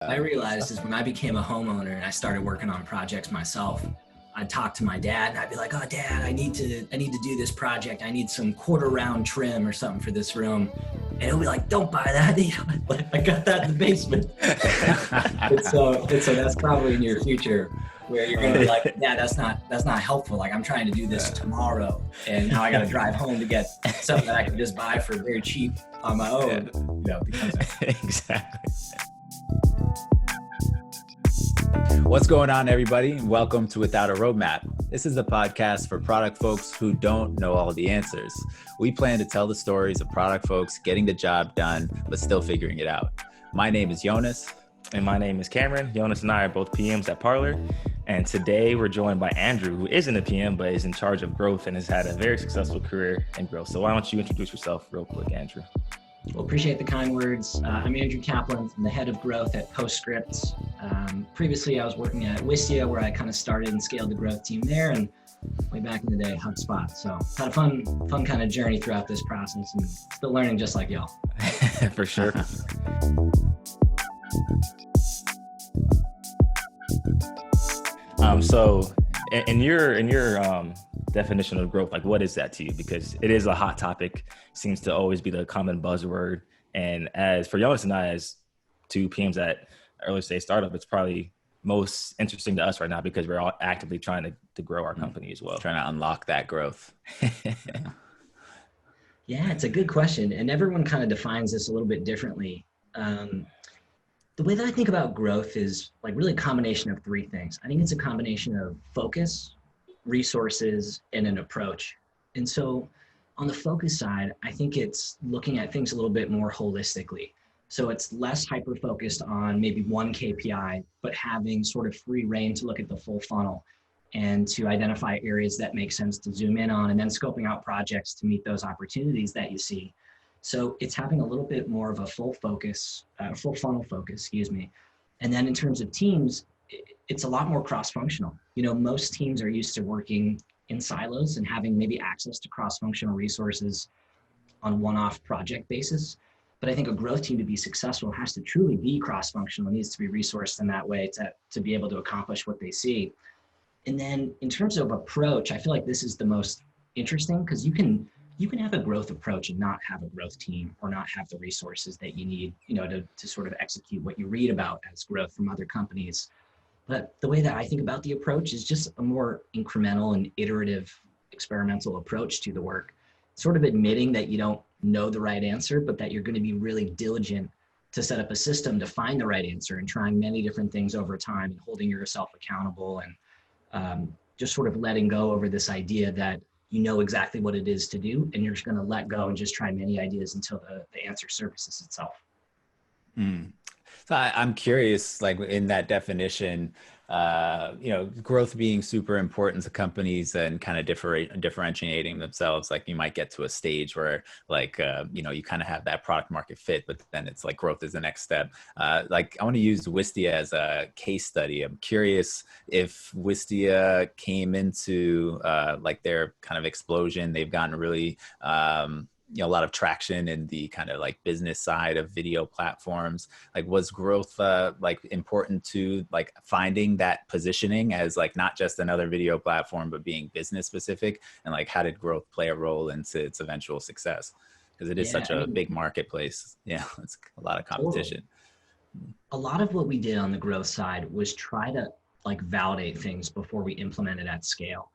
I realized is when I became a homeowner and I started working on projects myself, I'd talk to my dad and I'd be like, "Oh, Dad, I need to do this project. I need some quarter round trim or something for this room." And he'll be like, "Don't buy that. I got that in the basement." so that's probably in your future where you're gonna be like, "Yeah, that's not helpful. Like I'm trying to do this tomorrow, and now I got to drive home to get something that I can just buy for very cheap on my own." Exactly. What's going on, everybody? Welcome to Without a Roadmap. This is a podcast for product folks who don't know all the answers. We plan to tell the stories of product folks getting the job done, but still figuring it out. My name is Yonas. And my name is Cameron. Yonas and I are both PMs at Parlor. And today we're joined by Andrew, who isn't a PM, but is in charge of growth and has had a very successful career in growth. So why don't you introduce yourself real quick, Andrew? Well, appreciate the kind words. I'm Andrew Capland. I'm the head of growth at PostScript. Previously, I was working at Wistia, where I kind of started and scaled the growth team there, and way back in the day, HubSpot. So had a fun kind of journey throughout this process, and still learning just like y'all. For sure. So in your definition of growth, like what is that to you? Because it is a hot topic, seems to always be the common buzzword. And as for Yonas and I, as two PMs at early stage startup, it's probably most interesting to us right now because we're all actively trying to grow our company as well. Trying to unlock that growth. Yeah, it's a good question. And everyone kind of defines this a little bit differently. The way that I think about growth is like really a combination of three things. I think it's a combination of focus, resources, and an approach. And so on the focus side, I think it's looking at things a little bit more holistically. So it's less hyper-focused on maybe one KPI, but having sort of free reign to look at the full funnel and to identify areas that make sense to zoom in on, and then scoping out projects to meet those opportunities that you see. So it's having a little bit more of a full funnel focus, And then in terms of teams, it's a lot more cross-functional. You know, most teams are used to working in silos and having maybe access to cross-functional resources on one-off project basis. But I think a growth team to be successful has to truly be cross-functional. It needs to be resourced in that way to be able to accomplish what they see. And then in terms of approach, I feel like this is the most interesting because you can have a growth approach and not have a growth team or not have the resources that you need, to sort of execute what you read about as growth from other companies. But the way that I think about the approach is just a more incremental and iterative experimental approach to the work, sort of admitting that you don't know the right answer, but that you're going to be really diligent to set up a system to find the right answer and trying many different things over time and holding yourself accountable and just sort of letting go over this idea that you know exactly what it is to do, and you're just going to let go and just try many ideas until the answer surfaces itself. So I'm curious, like in that definition, growth being super important to companies and kind of differentiating themselves. Like you might get to a stage where you kind of have that product market fit, but then it's like growth is the next step. I want to use Wistia as a case study. I'm curious if Wistia came into their kind of explosion. They've gotten really, a lot of traction in the kind of like business side of video platforms. Like was growth important to like finding that positioning as like not just another video platform, but being business specific? And like how did growth play a role into its eventual success? Because it is such a big marketplace. Yeah, it's a lot of competition. Totally. A lot of what we did on the growth side was try to like validate things before we implemented at scale.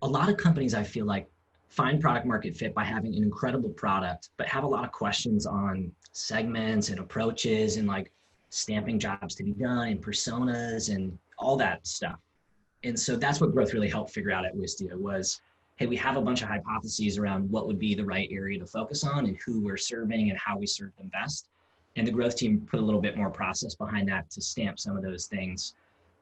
A lot of companies, I feel like, find product market fit by having an incredible product, but have a lot of questions on segments and approaches and like stamping jobs to be done and personas and all that stuff. And so that's what growth really helped figure out at Wistia was, hey, we have a bunch of hypotheses around what would be the right area to focus on and who we're serving and how we serve them best. And the growth team put a little bit more process behind that to stamp some of those things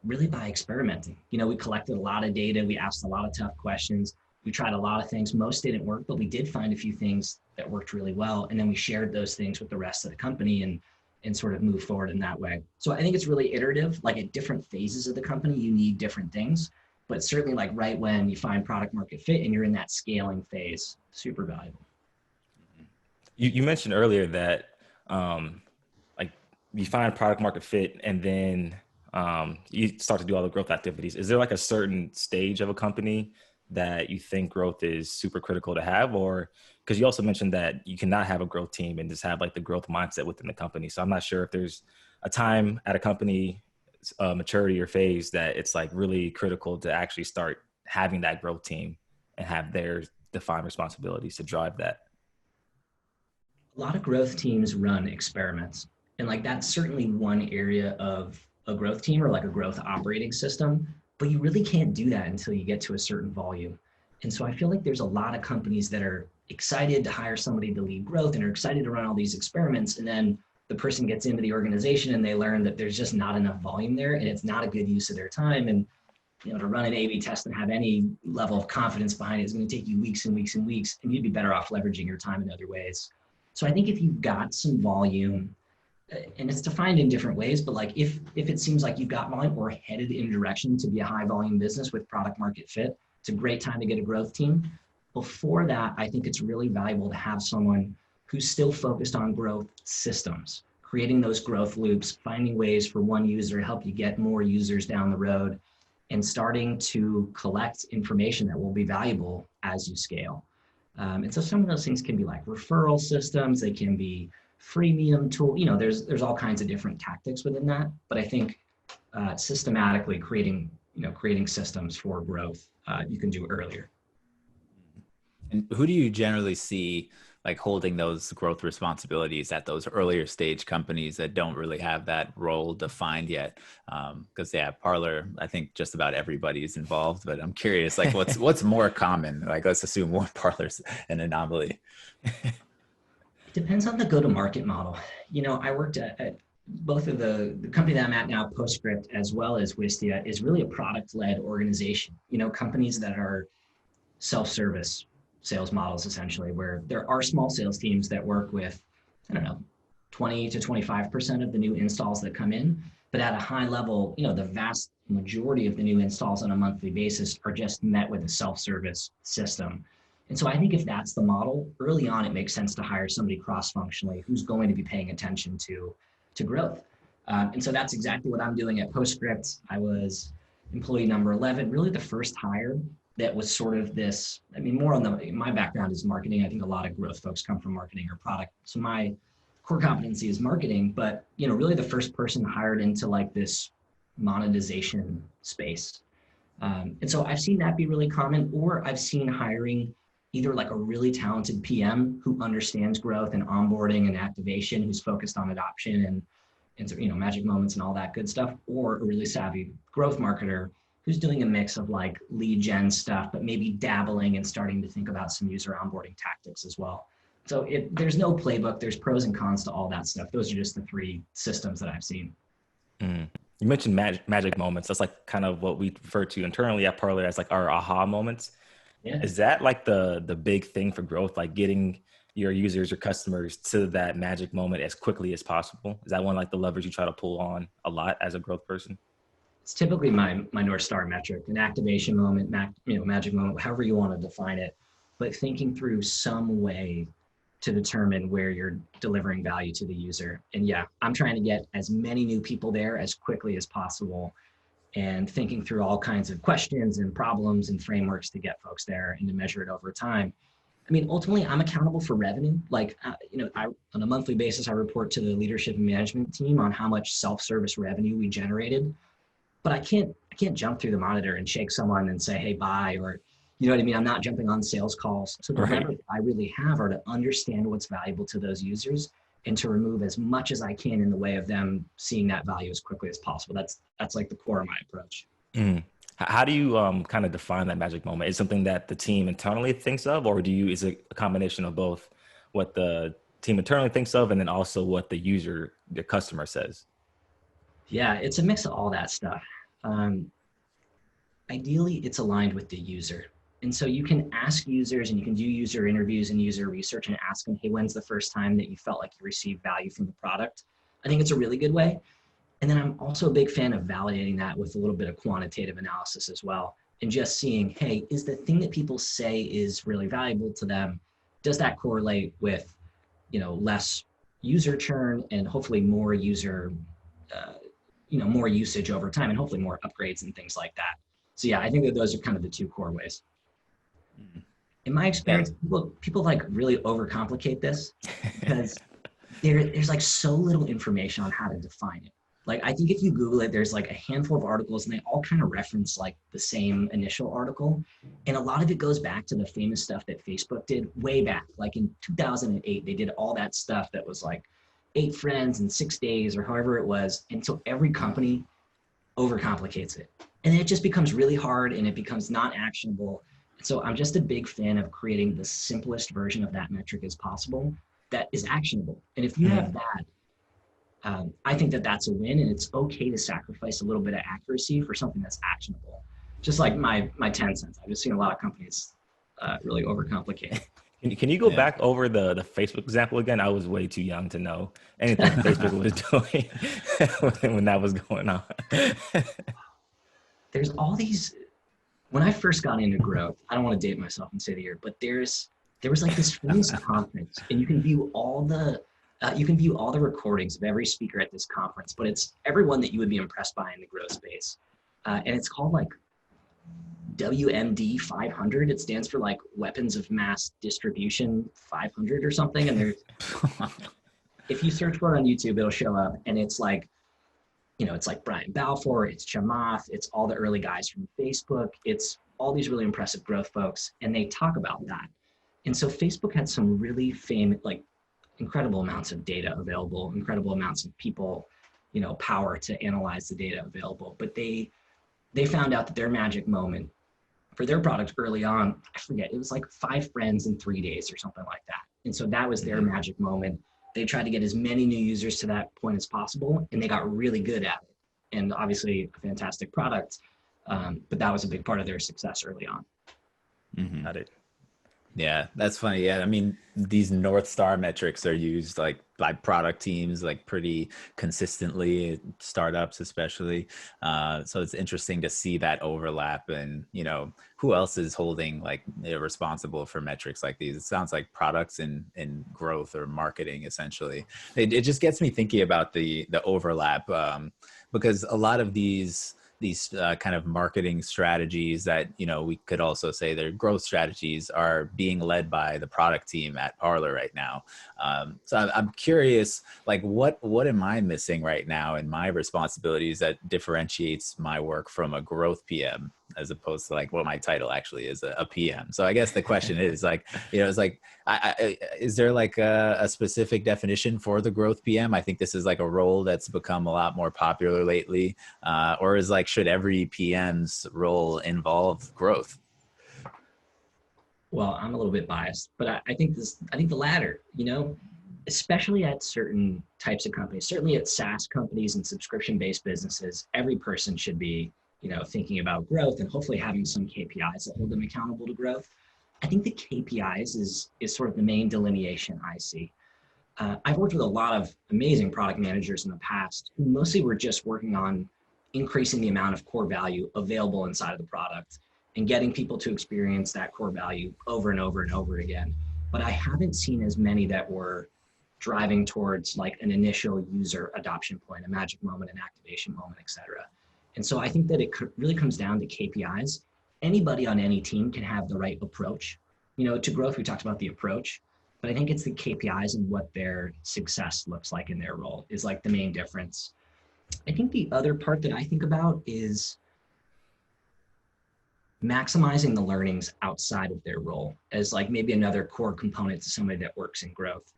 really by experimenting. We collected a lot of data. We asked a lot of tough questions. We tried a lot of things. Most didn't work, but we did find a few things that worked really well. And then we shared those things with the rest of the company and sort of move forward in that way. So I think it's really iterative. Like at different phases of the company, you need different things, but certainly like right when you find product market fit and you're in that scaling phase, super valuable. You mentioned earlier that you find product market fit, and then you start to do all the growth activities. Is there like a certain stage of a company that you think growth is super critical to have? Or because you also mentioned that you cannot have a growth team and just have like the growth mindset within the company. So I'm not sure if there's a time at a company maturity or phase that it's like really critical to actually start having that growth team and have their defined responsibilities to drive that. A lot of growth teams run experiments. And like that's certainly one area of a growth team or like a growth operating system, but you really can't do that until you get to a certain volume. And so I feel like there's a lot of companies that are excited to hire somebody to lead growth and are excited to run all these experiments. And then the person gets into the organization and they learn that there's just not enough volume there and it's not a good use of their time. And to run an A/B test and have any level of confidence behind it is going to take you weeks and weeks and weeks, and you'd be better off leveraging your time in other ways. So I think if you've got some volume, and it's defined in different ways, but like if it seems like you've got volume or headed in direction to be a high volume business with product market fit, it's a great time to get a growth team. Before that, I think it's really valuable to have someone who's still focused on growth systems, creating those growth loops, finding ways for one user to help you get more users down the road, and starting to collect information that will be valuable as you scale. And so some of those things can be like referral systems, they can be freemium tool, there's all kinds of different tactics within that. But I think systematically creating systems for growth, you can do earlier. And who do you generally see like holding those growth responsibilities at those earlier stage companies that don't really have that role defined yet? Because Parlor, I think just about everybody's involved, but I'm curious, like what's more common? Like let's assume more Parlor's an anomaly. It depends on the go-to-market model. I worked at both of the company that I'm at now, PostScript, as well as Wistia, is really a product-led organization. Companies that are self-service sales models, essentially, where there are small sales teams that work with, 20 to 25% of the new installs that come in. But at a high level, the vast majority of the new installs on a monthly basis are just met with a self-service system. And so I think if that's the model, early on, it makes sense to hire somebody cross-functionally who's going to be paying attention to growth. And so that's exactly what I'm doing at PostScript. I was employee number 11, really the first hire that was sort of this, more on my background is marketing. I think a lot of growth folks come from marketing or product. So my core competency is marketing, but, really the first person hired into like this monetization space. And so I've seen that be really common, or I've seen hiring either like a really talented PM who understands growth and onboarding and activation, who's focused on adoption and magic moments and all that good stuff, or a really savvy growth marketer who's doing a mix of like lead gen stuff, but maybe dabbling and starting to think about some user onboarding tactics as well. So there's no playbook, there's pros and cons to all that stuff. Those are just the three systems that I've seen. Mm. You mentioned magic moments. That's like kind of what we refer to internally at Parlor as like our aha moments. Yeah. Is that like the big thing for growth, like getting your users or customers to that magic moment as quickly as possible? Is that one like the levers you try to pull on a lot as a growth person? It's typically my North Star metric, an activation moment, magic moment, however you want to define it, but thinking through some way to determine where you're delivering value to the user. And I'm trying to get as many new people there as quickly as possible, and thinking through all kinds of questions and problems and frameworks to get folks there and to measure it over time. Ultimately, I'm accountable for revenue. Like, on a monthly basis, I report to the leadership and management team on how much self-service revenue we generated. But I can't jump through the monitor and shake someone and say, hey, bye, or, I'm not jumping on sales calls. So the levers I really have are to understand what's valuable to those users and to remove as much as I can in the way of them seeing that value as quickly as possible. That's like the core of my approach. Mm. How do you kind of define that magic moment? Is it something that the team internally thinks of, or is it a combination of both what the team internally thinks of and then also what the customer says? Yeah, it's a mix of all that stuff. Ideally, it's aligned with the user. And so you can ask users and you can do user interviews and user research and ask them, hey, when's the first time that you felt like you received value from the product? I think it's a really good way. And then I'm also a big fan of validating that with a little bit of quantitative analysis as well. And just seeing, hey, is the thing that people say is really valuable to them, does that correlate with, less user churn and hopefully more user, more usage over time, and hopefully more upgrades and things like that. So yeah, I think that those are kind of the two core ways. In my experience, people like really overcomplicate this because there's like so little information on how to define it. Like, I think if you Google it, there's like a handful of articles and they all kind of reference like the same initial article. And a lot of it goes back to the famous stuff that Facebook did way back. Like in 2008, they did all that stuff that was like 8 friends in 6 days or however it was. And so every company overcomplicates it. And then it just becomes really hard and it becomes not actionable. So I'm just a big fan of creating the simplest version of that metric as possible that is actionable. And if you have that, I think that that's a win, and it's okay to sacrifice a little bit of accuracy for something that's actionable. Just like my 10 cents. I've just seen a lot of companies really overcomplicate. Can you go back over the Facebook example again? I was way too young to know anything Facebook was doing when that was going on. There's all these, when I first got into growth, I don't want to date myself and say the year, but there was like this famous conference, and you can view all the recordings of every speaker at this conference, but it's everyone that you would be impressed by in the growth space. And it's called like WMD 500. It stands for like Weapons of Mass Distribution 500 or something. And there's, if you search for it on YouTube, it'll show up, and it's like, it's like Brian Balfour, it's Chamath, it's all the early guys from Facebook, it's all these really impressive growth folks, and they talk about that. And so Facebook had some really famous, like, incredible amounts of data available, incredible amounts of people, power to analyze the data available. But they found out that their magic moment for their product early on, I forget, it was like 5 friends in 3 days or something like that. And so that was their magic moment. They tried to get as many new users to that point as possible, and they got really good at it. And obviously a fantastic product, but that was a big part of their success early on. Got it. Yeah, that's funny. Yeah, I mean, these North Star metrics are used like by product teams like pretty consistently, startups especially. So it's interesting to see that overlap, and who else is holding like responsible for metrics like these. It sounds like products and growth or marketing essentially. It just gets me thinking about the overlap, because a lot of these kind of marketing strategies that, we could also say their growth strategies are being led by the product team at Parlor right now. So I'm curious, like what am I missing right now in my responsibilities that differentiates my work from a growth PM as opposed to like what my title actually is, a PM. So I guess the question is like, it's like, is there like a specific definition for the growth PM? I think this is like a role that's become a lot more popular lately, or is like, should every PM's role involve growth? Well, I'm a little bit biased, but I think the latter, especially at certain types of companies, certainly at SaaS companies and subscription-based businesses, every person should be, thinking about growth and hopefully having some KPIs that hold them accountable to growth. I think the KPIs is sort of the main delineation I see. I've worked with a lot of amazing product managers in the past who mostly were just working on increasing the amount of core value available inside of the product and getting people to experience that core value over and over and over again. But I haven't seen as many that were driving towards like an initial user adoption point, a magic moment, an activation moment, et cetera. And so I think that it really comes down to KPIs. Anybody on any team can have the right approach. To growth, we talked about the approach, but I think it's the KPIs and what their success looks like in their role is like the main difference. I think the other part that I think about is maximizing the learnings outside of their role as like maybe another core component to somebody that works in growth.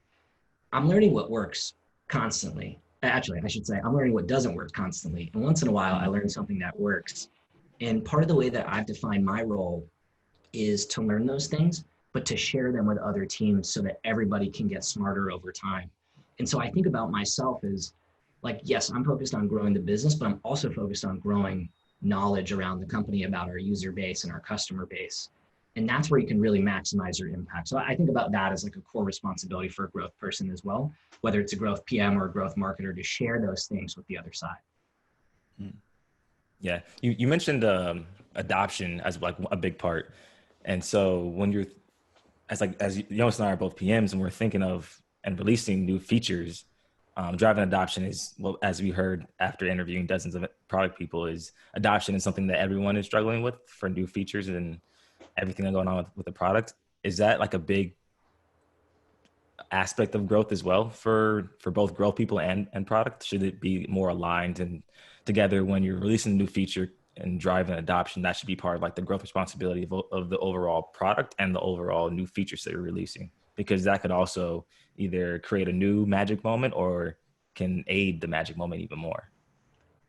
I'm learning what works constantly. Actually, I should say I'm learning what doesn't work constantly. And once in a while, I learn something that works. And part of the way that I've defined my role is to learn those things, but to share them with other teams so that everybody can get smarter over time. And so I think about myself as like, yes, I'm focused on growing the business, but I'm also focused on growing knowledge around the company about our user base and our customer base. And that's where you can really maximize your impact. So I think about that as like a core responsibility for a growth person as well, whether it's a growth PM or a growth marketer, to share those things with the other side. Yeah, you mentioned adoption as like a big part. And so when you're, as Yonas and I are both PMs and we're thinking of and releasing new features, driving adoption is, well, as we heard after interviewing dozens of product people, is adoption is something that everyone is struggling with for new features and everything that's going on with the product. Is that like a big aspect of growth as well for both growth people and product? Should it be more aligned and together when you're releasing a new feature and driving adoption? That should be part of like the growth responsibility of the overall product and the overall new features that you're releasing, because that could also either create a new magic moment or can aid the magic moment even more.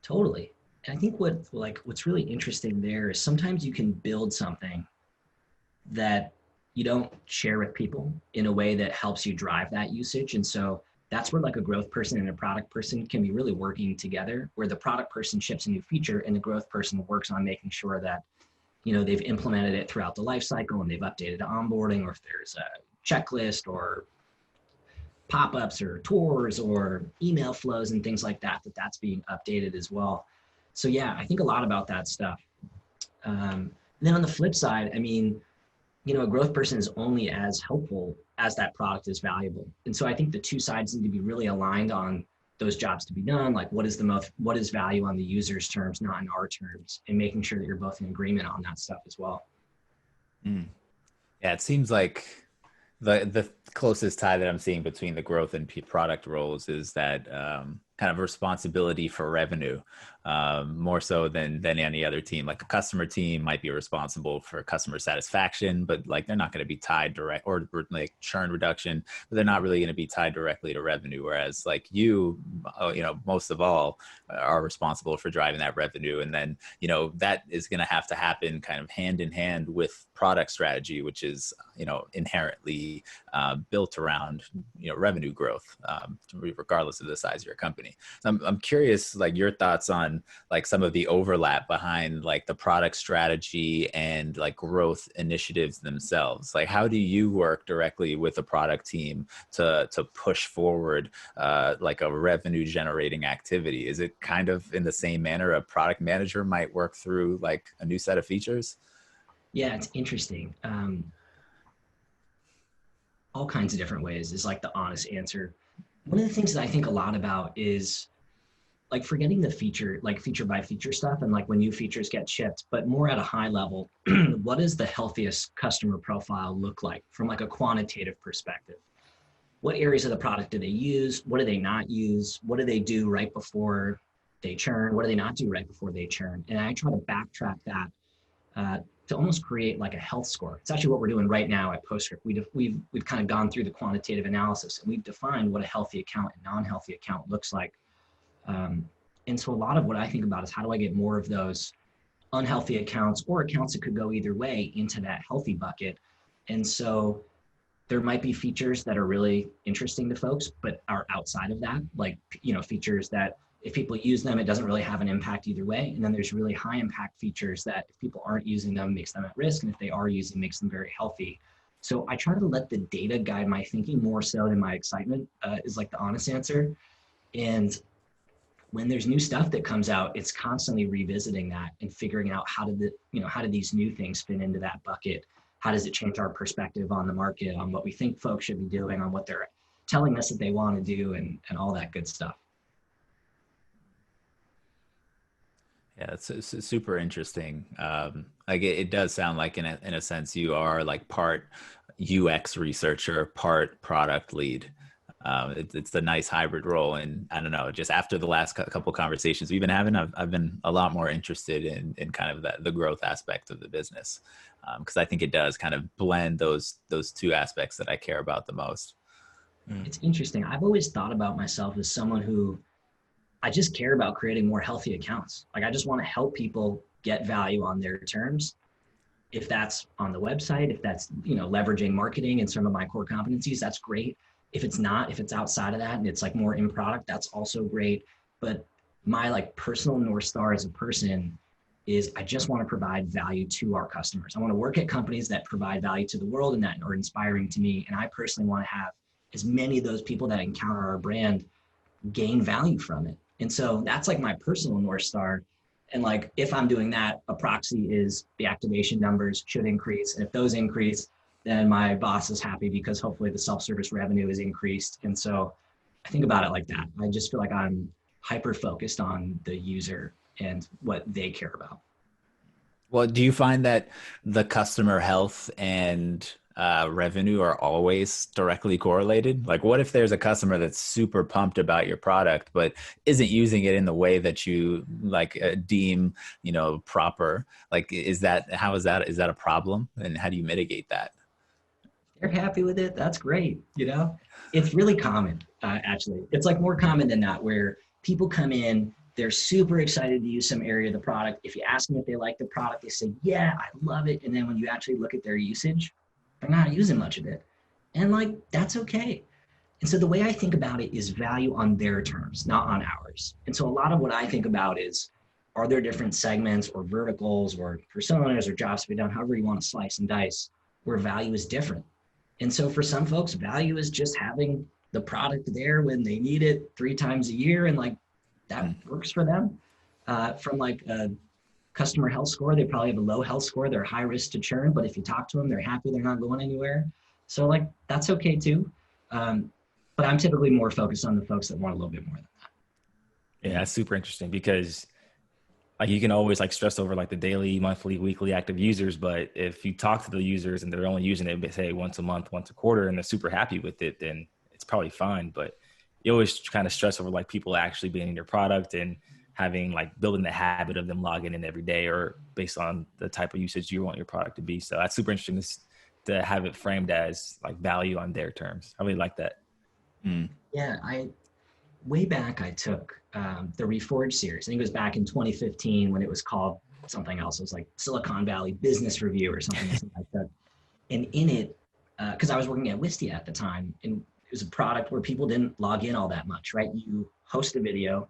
Totally. And I think what's really interesting there is sometimes you can build something that you don't share with people in a way that helps you drive that usage. And so that's where like a growth person and a product person can be really working together, where the product person ships a new feature and the growth person works on making sure that, you know, they've implemented it throughout the life cycle and they've updated onboarding, or if there's a checklist or pop-ups or tours or email flows and things like that, that's being updated as well. So yeah, I think a lot about that stuff. Then on the flip side, I mean, you know, a growth person is only as helpful as that product is valuable. And so I think the two sides need to be really aligned on those jobs to be done. Like what is value on the user's terms, not in our terms, and making sure that you're both in agreement on that stuff as well. Yeah, it seems like the closest tie that I'm seeing between the growth and product roles is that kind of responsibility for revenue, more so than any other team. Like a customer team might be responsible for customer satisfaction, but like they're not going to be tied direct, or like churn reduction, but they're not really going to be tied directly to revenue. Whereas like you know, most of all are responsible for driving that revenue. And then, you know, that is going to have to happen kind of hand in hand with product strategy, which is, you know, inherently built around, you know, revenue growth, regardless of the size of your company. So I'm curious, like your thoughts on like some of the overlap behind like the product strategy and like growth initiatives themselves. Like how do you work directly with the product team to push forward like a revenue generating activity? Is it kind of in the same manner a product manager might work through like a new set of features? Yeah, it's interesting. All kinds of different ways is like the honest answer. One of the things that I think a lot about is like forgetting the feature, like feature by feature stuff, and like when new features get shipped, but more at a high level, what does the healthiest customer profile look like from like a quantitative perspective? What areas of the product do they use? What do they not use? What do they do right before they churn? What do they not do right before they churn? And I try to backtrack that to almost create like a health score. It's actually what we're doing right now at PostScript. We've kind of gone through the quantitative analysis and we've defined what a healthy account and non-healthy account looks like. And so a lot of what I think about is how do I get more of those unhealthy accounts or accounts that could go either way into that healthy bucket. And so there might be features that are really interesting to folks, but are outside of that, like, you know, features that if people use them, it doesn't really have an impact either way. And then there's really high impact features that if people aren't using them, makes them at risk. And if they are using, makes them very healthy. So I try to let the data guide my thinking more so than my excitement, is like the honest answer. And when there's new stuff that comes out, it's constantly revisiting that and figuring out how do these new things fit into that bucket? How does it change our perspective on the market, on what we think folks should be doing, on what they're telling us that they want to do, and all that good stuff. Yeah, it's super interesting. Like it does sound like in a sense you are like part UX researcher, part product lead. It's a nice hybrid role, and I don't know. Just after the last couple conversations we've been having, I've been a lot more interested in kind of the growth aspect of the business, because I think it does kind of blend those two aspects that I care about the most. It's interesting. I've always thought about myself as someone who I just care about creating more healthy accounts. Like I just want to help people get value on their terms. If that's on the website, if that's, you know, leveraging marketing and some of my core competencies, that's great. If it's not, if it's outside of that and it's like more in product, that's also great. But my like personal North Star as a person is I just want to provide value to our customers. I want to work at companies that provide value to the world and that are inspiring to me. And I personally want to have as many of those people that encounter our brand gain value from it. And so that's like my personal North Star. And like, if I'm doing that, a proxy is the activation numbers should increase. And if those increase, then my boss is happy because hopefully the self-service revenue is increased. And so I think about it like that. I just feel like I'm hyper focused on the user and what they care about. Well, do you find that the customer health and revenue are always directly correlated? Like, what if there's a customer that's super pumped about your product, but isn't using it in the way that you like deem, proper? Like, is that a problem? And how do you mitigate that? They're happy with it. That's great. It's really common, actually. It's like more common than not where people come in, they're super excited to use some area of the product. If you ask them if they like the product, they say, yeah, I love it. And then when you actually look at their usage, they're not using much of it. And that's okay. And so the way I think about it is value on their terms, not on ours. And so a lot of what I think about is, are there different segments or verticals or personas or jobs to be done, however you want to slice and dice, where value is different. And so for some folks, value is just having the product there when they need it 3 times a year. And that works for them. From a customer health score, they probably have a low health score. They're high risk to churn, but if you talk to them, they're happy, they're not going anywhere. So that's okay too. But I'm typically more focused on the folks that want a little bit more than that. Yeah, that's super interesting because you can always stress over the daily, monthly, weekly active users. But if you talk to the users and they're only using it, say once a month, once a quarter, and they're super happy with it, then it's probably fine. But you always kind of stress over people actually being in your product and having building the habit of them logging in every day or based on the type of usage you want your product to be. So that's super interesting to have it framed as value on their terms. I really like that. Yeah, way back I took the Reforge series. I think it was back in 2015 when it was called something else. It was Silicon Valley Business Review or something like that. And in it, because I was working at Wistia at the time, and it was a product where people didn't log in all that much, right? You host a video,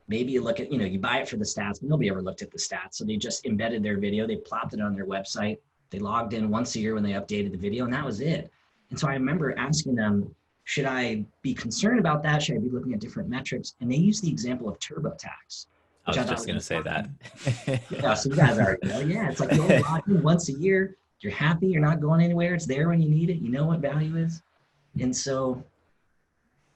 maybe you look at, you buy it for the stats, but nobody ever looked at the stats. So they just embedded their video, they plopped it on their website. They logged in once a year when they updated the video, and that was it. And so I remember asking them, should I be concerned about that? Should I be looking at different metrics? And they used the example of TurboTax. I was just going to say that. Yeah, so you guys already know. Yeah, it's you only log in once a year. You're happy. You're not going anywhere. It's there when you need it. You know what value is. And so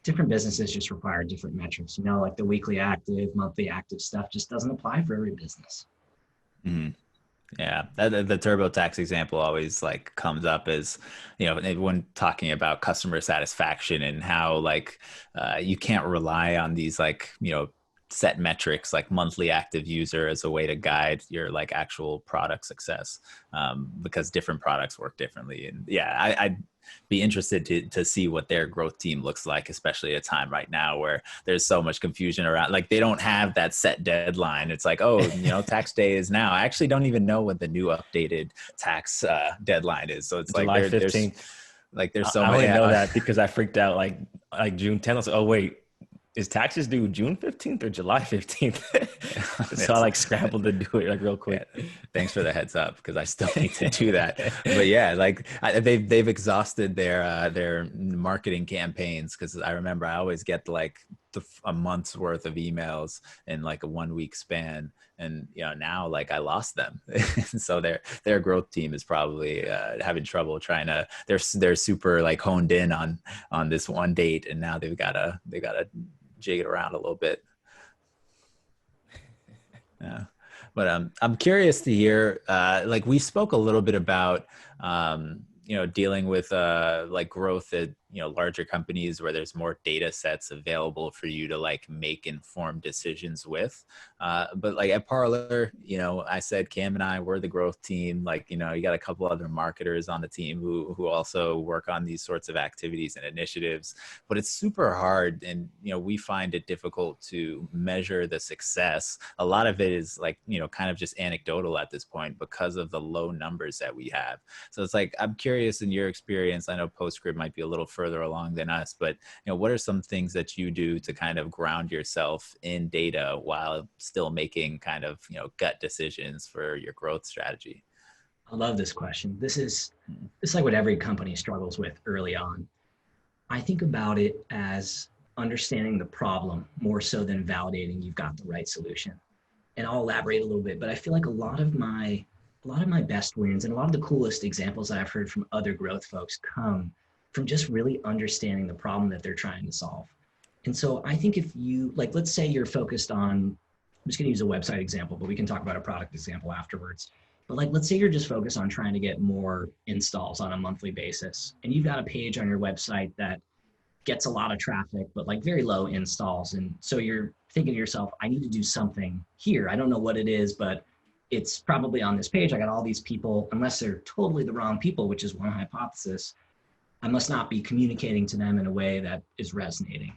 different businesses just require different metrics. The weekly active, monthly active stuff just doesn't apply for every business. Mm-hmm. Yeah, the TurboTax example always comes up as, when talking about customer satisfaction and how you can't rely on these set metrics like monthly active user as a way to guide your actual product success, because different products work differently. And yeah, I'd be interested to see what their growth team looks like, especially at a time right now where there's so much confusion around, they don't have that set deadline. It's tax day is now. I actually don't even know what the new updated tax deadline is. So it's July 15th. There's so I many. only know that because I freaked out June 10th. I was oh wait, is taxes due June 15th or July 15th? So I scrambled to do it real quick. Yeah. Thanks for the heads up because I still need to do that. But yeah, they've exhausted their marketing campaigns, because I remember I always get a month's worth of emails in a 1 week span, and now I lost them. So their growth team is probably having trouble trying to. They're super honed in on this one date, and now they gotta jig it around a little bit. Yeah, but I'm curious to hear. We spoke a little bit about dealing with growth at larger companies where there's more data sets available for you to make informed decisions with. But at Parlor, I said Cam and I were the growth team. You got a couple other marketers on the team who also work on these sorts of activities and initiatives. But it's super hard, and we find it difficult to measure the success. A lot of it is kind of just anecdotal at this point because of the low numbers that we have. So it's I'm curious, in your experience, I know PostScript might be a little further along than us, but what are some things that you do to kind of ground yourself in data while still making kind of gut decisions for your growth strategy? I love this question. This is what every company struggles with early on. I think about it as understanding the problem more so than validating you've got the right solution. And I'll elaborate a little bit, but I feel a lot of my a lot of my best wins and a lot of the coolest examples that I've heard from other growth folks come from just really understanding the problem that they're trying to solve. And so I think if you, like, let's say you're focused on, I'm just going to use a website example, but we can talk about a product example afterwards. But like, let's say you're just focused on trying to get more installs on a monthly basis, and you've got a page on your website that gets a lot of traffic, but like very low installs. And so you're thinking to yourself, I need to do something here. I don't know what it is, but it's probably on this page. I got all these people, unless they're totally the wrong people, which is one hypothesis, I must not be communicating to them in a way that is resonating.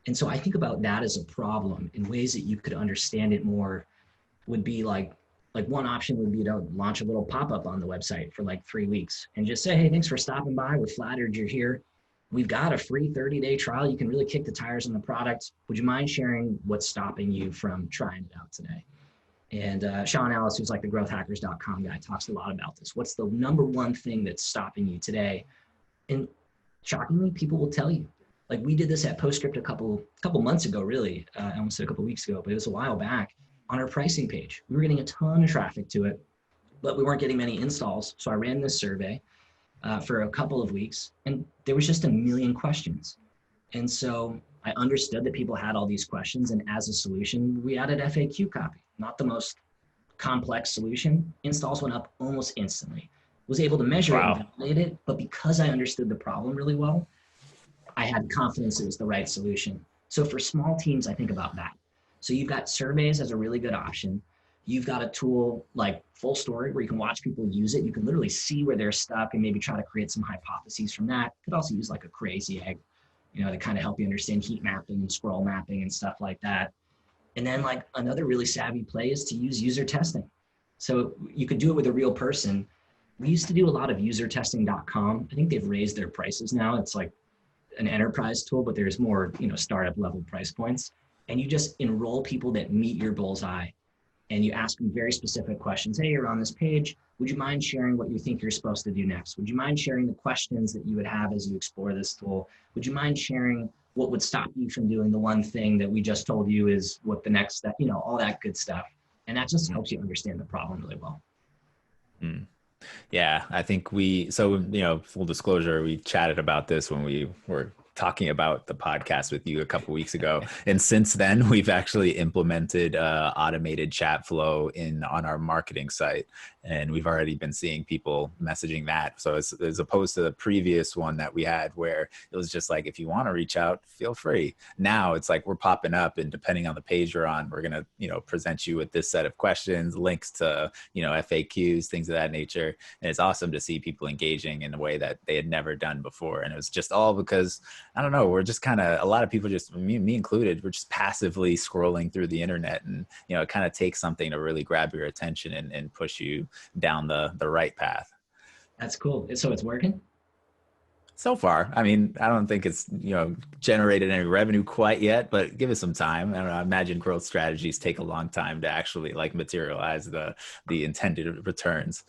And so I think about that as a problem in ways that you could understand it more would be like one option would be to launch a little pop-up on the website for like 3 weeks and just say, hey, thanks for stopping by. We're flattered you're here. We've got a free 30-day trial. You can really kick the tires on the product. Would you mind sharing what's stopping you from trying it out today? And Sean Ellis, who's like the growthhackers.com guy, talks a lot about this. What's the number one thing that's stopping you today? And shockingly, people will tell you. Like we did this at PostScript a couple months ago, really. I almost said a couple weeks ago, but it was a while back on our pricing page. We were getting a ton of traffic to it, but we weren't getting many installs. So I ran this survey for a couple of weeks, and there was just a million questions. And so I understood that people had all these questions, and as a solution, we added FAQ copy. Not the most complex solution. Installs went up almost instantly. Was able to measure it and validate it, but because I understood the problem really well, I had confidence it was the right solution. So for small teams, I think about that. So you've got surveys as a really good option. You've got a tool like Full Story where you can watch people use it. You can literally see where they're stuck and maybe try to create some hypotheses from that. You could also use like a crazy egg, to kind of help you understand heat mapping and scroll mapping and stuff like that. And then like another really savvy play is to use user testing. So you could do it with a real person. We used to do a lot of usertesting.com. I think they've raised their prices now. It's like an enterprise tool, but there's more, startup level price points. And you just enroll people that meet your bullseye. And you ask them very specific questions. Hey, you're on this page. Would you mind sharing what you think you're supposed to do next? Would you mind sharing the questions that you would have as you explore this tool? Would you mind sharing what would stop you from doing the one thing that we just told you is what the next step, all that good stuff. And that just helps you understand the problem really well. Mm. Yeah, I think full disclosure, we chatted about this when we were talking about the podcast with you a couple of weeks ago. And since then, we've actually implemented automated chat flow on our marketing site. And we've already been seeing people messaging that. So as opposed to the previous one that we had where it was just like, if you want to reach out, feel free. Now it's like we're popping up, and depending on the page you're on, we're going to, present you with this set of questions, links to, FAQs, things of that nature. And it's awesome to see people engaging in a way that they had never done before. And it was just all because, I don't know, we're just kind of, a lot of people just, me included, we're just passively scrolling through the internet, and, it kind of takes something to really grab your attention and push you down the right path. That's cool. So it's working? So far. I mean, I don't think it's, generated any revenue quite yet, but give it some time. I don't know. I imagine growth strategies take a long time to actually like materialize the intended returns.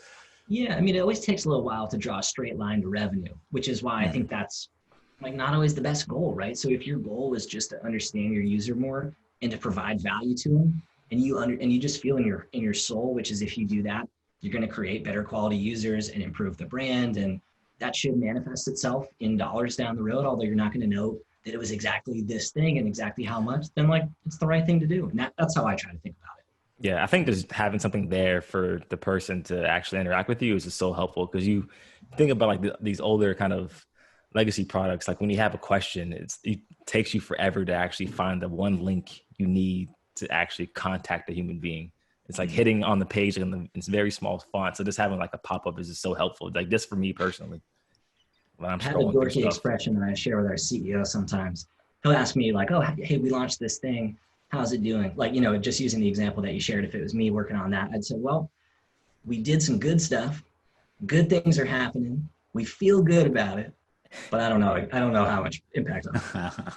Yeah. I mean, it always takes a little while to draw a straight line to revenue, which is why I think that's like not always the best goal, right? So if your goal is just to understand your user more and to provide value to them, and you just feel in your soul, which is if you do that, you're going to create better quality users and improve the brand. And that should manifest itself in dollars down the road, although you're not going to know that it was exactly this thing and exactly how much, then like it's the right thing to do. And that's how I try to think about it. Yeah, I think just having something there for the person to actually interact with you is just so helpful, because you think about like these older kind of legacy products. Like when you have a question, it takes you forever to actually find the one link you need to actually contact a human being. It's like hitting on the page in it's very small font. So just having like a pop-up is just so helpful. Like just for me personally. When I'm I have a dorky expression that I share with our CEO sometimes. He'll ask me like, oh, hey, we launched this thing. How's it doing? Like, just using the example that you shared, if it was me working on that, I'd say, well, we did some good stuff. Good things are happening. We feel good about it, but I don't know how much impact on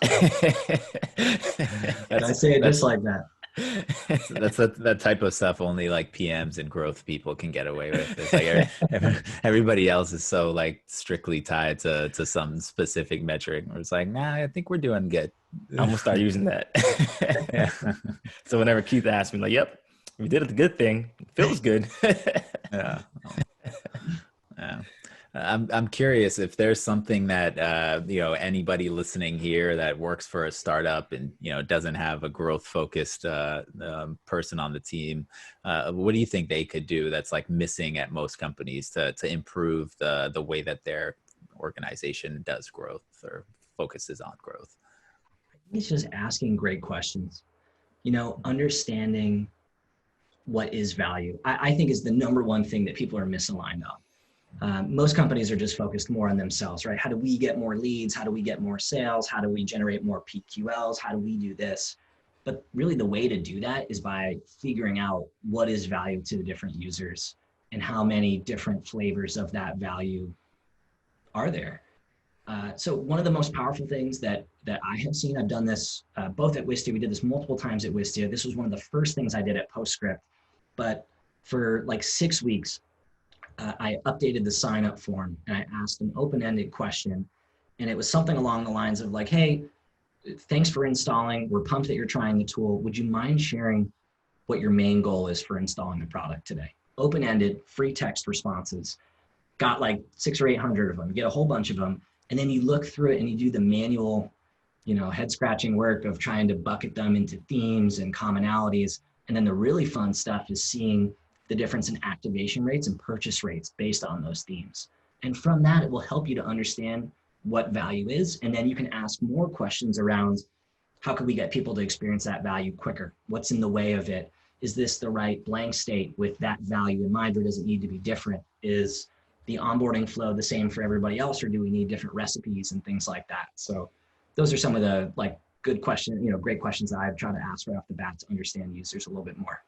it. And I say it just like that. That's that type of stuff only like PMs and growth people can get away with. It's like everybody else is so like strictly tied to some specific metric. Where it's like, nah, I think we're doing good. I'm gonna start using that. Yeah. So whenever Keith asks me, like, "Yep, We did a good thing. It feels good. Yeah. Yeah. I'm curious if there's something that anybody listening here that works for a startup and doesn't have a growth focused person on the team. What do you think they could do that's like missing at most companies to improve the way that their organization does growth or focuses on growth? It's just asking great questions. Understanding what is value, I think is the number one thing that people are misaligned on. Most companies are just focused more on themselves, right? How do we get more leads? How do we get more sales? How do we generate more PQLs? How do we do this? But really the way to do that is by figuring out what is value to the different users and how many different flavors of that value are there. So one of the most powerful things that I have seen, I've done this both at Wistia, we did this multiple times at Wistia. This was one of the first things I did at PostScript, but for like 6 weeks, I updated the sign up form and I asked an open-ended question. And it was something along the lines of like, hey, thanks for installing. We're pumped that you're trying the tool. Would you mind sharing what your main goal is for installing the product today? Open-ended, free text responses. Got like 600 or 800 of them, you get a whole bunch of them. And then you look through it and you do the manual, head scratching work of trying to bucket them into themes and commonalities. And then the really fun stuff is seeing the difference in activation rates and purchase rates based on those themes. And from that, it will help you to understand what value is. And then you can ask more questions around how can we get people to experience that value quicker? What's in the way of it? Is this the right blank state with that value in mind, or does it need to be different? Is the onboarding flow the same for everybody else, or do we need different recipes and things like that? So those are some of the like good questions, great questions that I've tried to ask right off the bat to understand users a little bit more.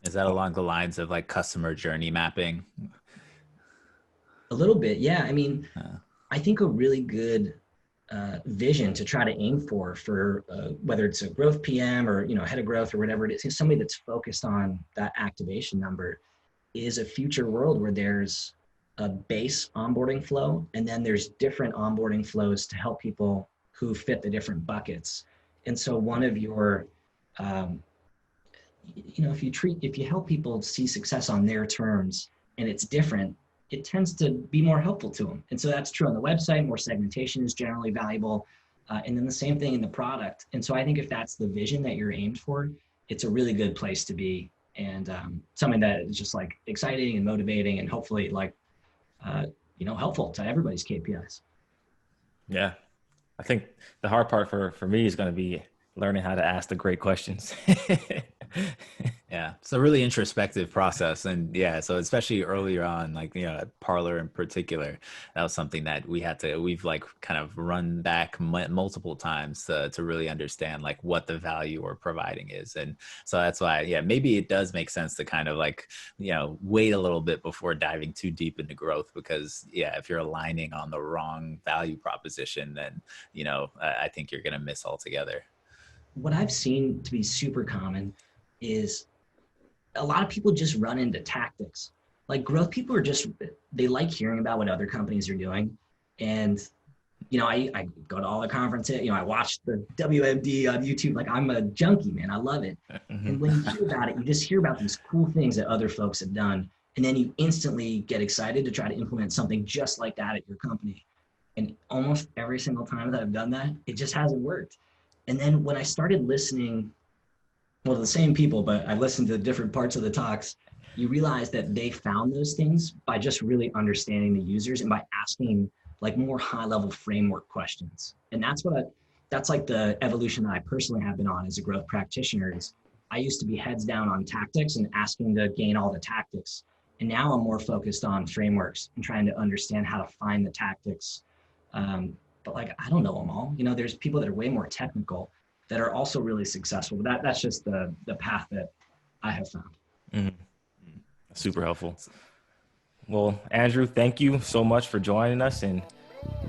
Is that along the lines of like customer journey mapping? A little bit, yeah. I mean, I think a really good vision to try to aim for whether it's a growth PM or head of growth or whatever it is, somebody that's focused on that activation number, is a future world where there's a base onboarding flow and then there's different onboarding flows to help people who fit the different buckets. And so one of your if you help people see success on their terms and it's different, it tends to be more helpful to them. And so that's true on the website. More segmentation is generally valuable. And then the same thing in the product. And so I think if that's the vision that you're aimed for, it's a really good place to be, and something that is just like exciting and motivating and hopefully like, helpful to everybody's KPIs. Yeah. I think the hard part for me is going to be learning how to ask the great questions. Yeah, it's a really introspective process. And yeah, so especially earlier on, like, at Parlor in particular, that was something that we've like kind of run back multiple times to really understand like what the value we're providing is. And so that's why, yeah, maybe it does make sense to kind of like, wait a little bit before diving too deep into growth, because yeah, if you're aligning on the wrong value proposition, then, I think you're going to miss altogether. What I've seen to be super common is a lot of people just run into tactics. Like growth people they like hearing about what other companies are doing. And, I go to all the conferences, I watch the WMD on YouTube. Like I'm a junkie, man. I love it. Mm-hmm. And when you hear about it, you just hear about these cool things that other folks have done. And then you instantly get excited to try to implement something just like that at your company. And almost every single time that I've done that, it just hasn't worked. And then when I started listening, to the same people, but I listened to different parts of the talks, you realize that they found those things by just really understanding the users and by asking like more high level framework questions. And that's like the evolution that I personally have been on as a growth practitioner. Is I used to be heads down on tactics and asking to gain all the tactics. And now I'm more focused on frameworks and trying to understand how to find the tactics. But like, I don't know them all. There's people that are way more technical that are also really successful. But that's just the path that I have found. Mm-hmm. Super helpful. Well, Andrew, thank you so much for joining us and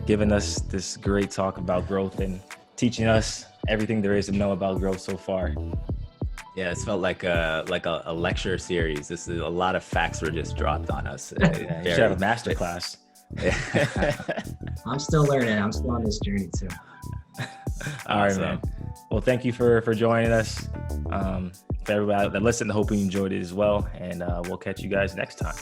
giving us this great talk about growth and teaching us everything there is to know about growth so far. Yeah, it's felt like a lecture series. This is a lot of facts were just dropped on us. Yeah, you should have a master class. I'm still learning. I'm still on this journey too. All right, man. Well, thank you for joining us. for everybody that listened, I hope you enjoyed it as well. And we'll catch you guys next time.